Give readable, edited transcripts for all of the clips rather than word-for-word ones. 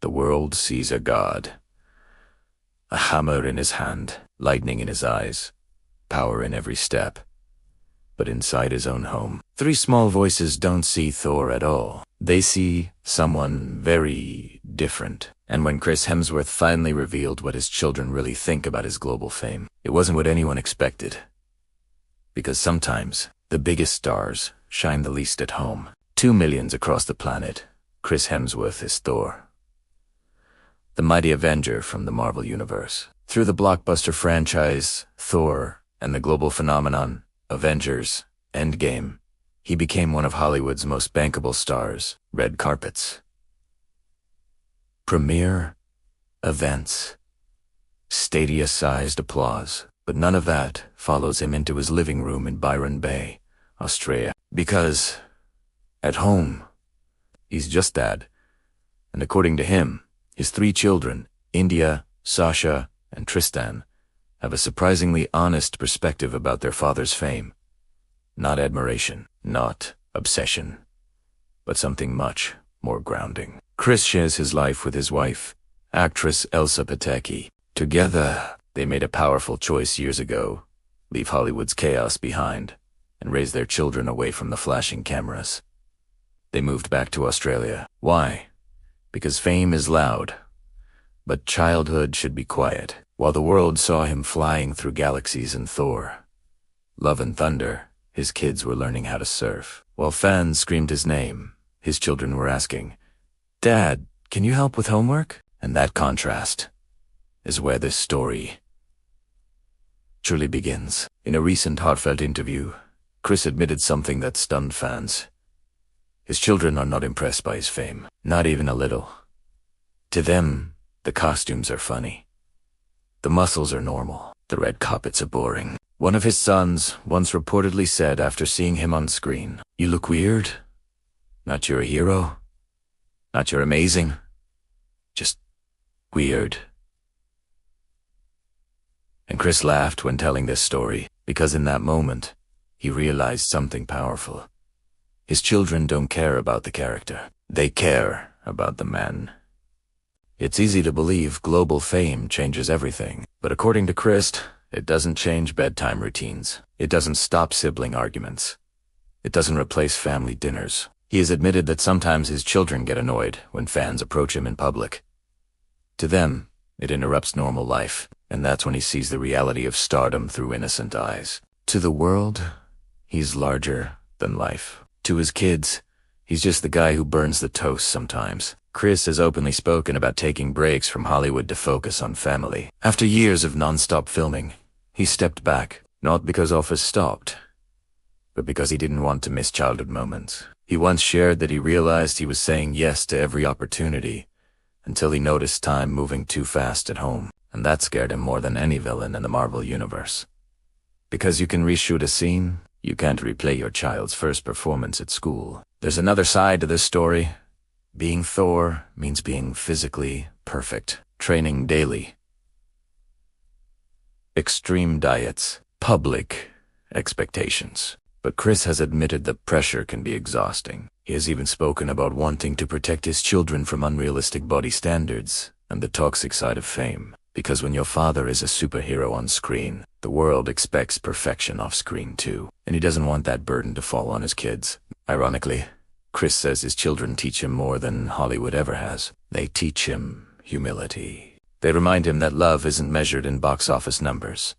the world sees a god. A hammer in his hand, lightning in his eyes, power in every step. But inside his own home, three small voices don't see Thor at all. They see someone very different. And when Chris Hemsworth finally revealed what his children really think about his global fame, it wasn't what anyone expected. Because sometimes, the biggest stars shine the least at home. 2 million across the planet, Chris Hemsworth is Thor, the mighty Avenger from the Marvel Universe. Through the blockbuster franchise, Thor, and the global phenomenon, Avengers, Endgame, he became one of Hollywood's most bankable stars. Red carpets, premiere events, stadia-sized applause. But none of that follows him into his living room in Byron Bay, Australia. Because, at home, he's just Dad. And according to him, his 3 children, India, Sasha, and Tristan, have a surprisingly honest perspective about their father's fame. Not admiration, not obsession, but something much more grounding. Chris shares his life with his wife, actress Elsa Pataky. Together, they made a powerful choice years ago: leave Hollywood's chaos behind and raise their children away from the flashing cameras. They moved back to Australia. Why? Because fame is loud, but childhood should be quiet. While the world saw him flying through galaxies in Thor, Love and Thunder, his kids were learning how to surf. While fans screamed his name, his children were asking, "Dad, can you help with homework?" And that contrast is where this story truly begins. In a recent heartfelt interview, Chris admitted something that stunned fans. His children are not impressed by his fame, not even a little. To them, the costumes are funny. The muscles are normal. The red carpets are boring. One of his sons once reportedly said after seeing him on screen, "You look weird. Not you're a hero. Not you're amazing. Just weird." And Chris laughed when telling this story, because in that moment, he realized something powerful. His children don't care about the character. They care about the man. It's easy to believe global fame changes everything, but according to Chris, it doesn't change bedtime routines. It doesn't stop sibling arguments. It doesn't replace family dinners. He has admitted that sometimes his children get annoyed when fans approach him in public. To them, it interrupts normal life, and that's when he sees the reality of stardom through innocent eyes. To the world, he's larger than life. To his kids, he's just the guy who burns the toast sometimes. Chris has openly spoken about taking breaks from Hollywood to focus on family. After years of non-stop filming, he stepped back, not because Office stopped, but because he didn't want to miss childhood moments. He once shared that he realized he was saying yes to every opportunity until he noticed time moving too fast at home, and that scared him more than any villain in the Marvel Universe. Because you can reshoot a scene, you can't replay your child's first performance at school. There's another side to this story. Being Thor means being physically perfect, training daily, extreme diets, public expectations. But Chris has admitted the pressure can be exhausting. He has even spoken about wanting to protect his children from unrealistic body standards and the toxic side of fame. Because when your father is a superhero on screen, the world expects perfection off screen too. And he doesn't want that burden to fall on his kids. Ironically, Chris says his children teach him more than Hollywood ever has. They teach him humility. They remind him that love isn't measured in box office numbers.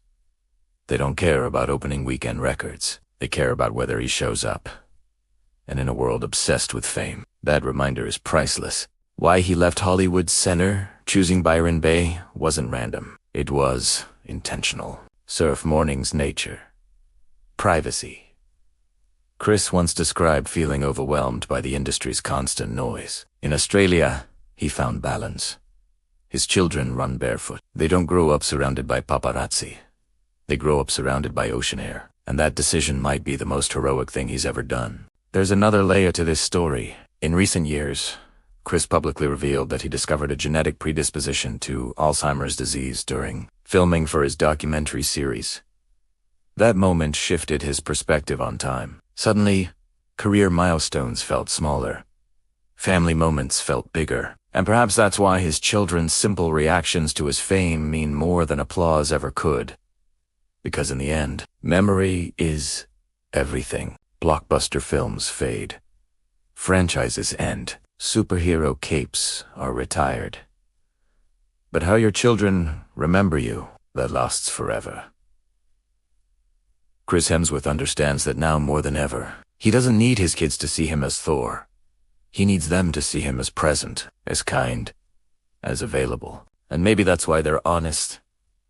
They don't care about opening weekend records. They care about whether he shows up. And in a world obsessed with fame, that reminder is priceless. Why he left Hollywood's center, choosing Byron Bay, wasn't random. It was intentional. Surf morning's nature. Privacy. Chris once described feeling overwhelmed by the industry's constant noise. In Australia, he found balance. His children run barefoot. They don't grow up surrounded by paparazzi. They grow up surrounded by ocean air. And that decision might be the most heroic thing he's ever done. There's another layer to this story. In recent years, Chris publicly revealed that he discovered a genetic predisposition to Alzheimer's disease during filming for his documentary series. That moment shifted his perspective on time. Suddenly, career milestones felt smaller. Family moments felt bigger. And perhaps that's why his children's simple reactions to his fame mean more than applause ever could. Because in the end, memory is everything. Blockbuster films fade. Franchises end. Superhero capes are retired. But how your children remember you, that lasts forever. Chris Hemsworth understands that now more than ever. He doesn't need his kids to see him as Thor. He needs them to see him as present, as kind, as available. And maybe that's why their honest,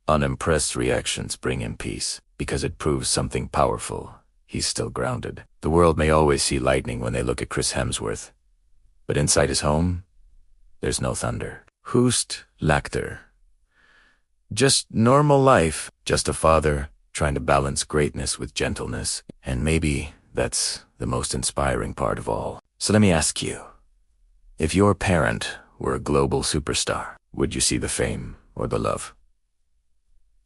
unimpressed reactions bring him peace, because it proves something powerful. He's still grounded. The world may always see lightning when they look at Chris Hemsworth, but inside his home, there's no thunder. Hoost Lachter. Just normal life, just a father trying to balance greatness with gentleness, and maybe that's the most inspiring part of all. So let me ask you, if your parent were a global superstar, would you see the fame or the love?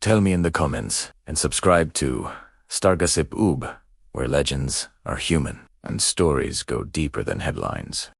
Tell me in the comments, and subscribe to StarGossip, where legends are human and stories go deeper than headlines.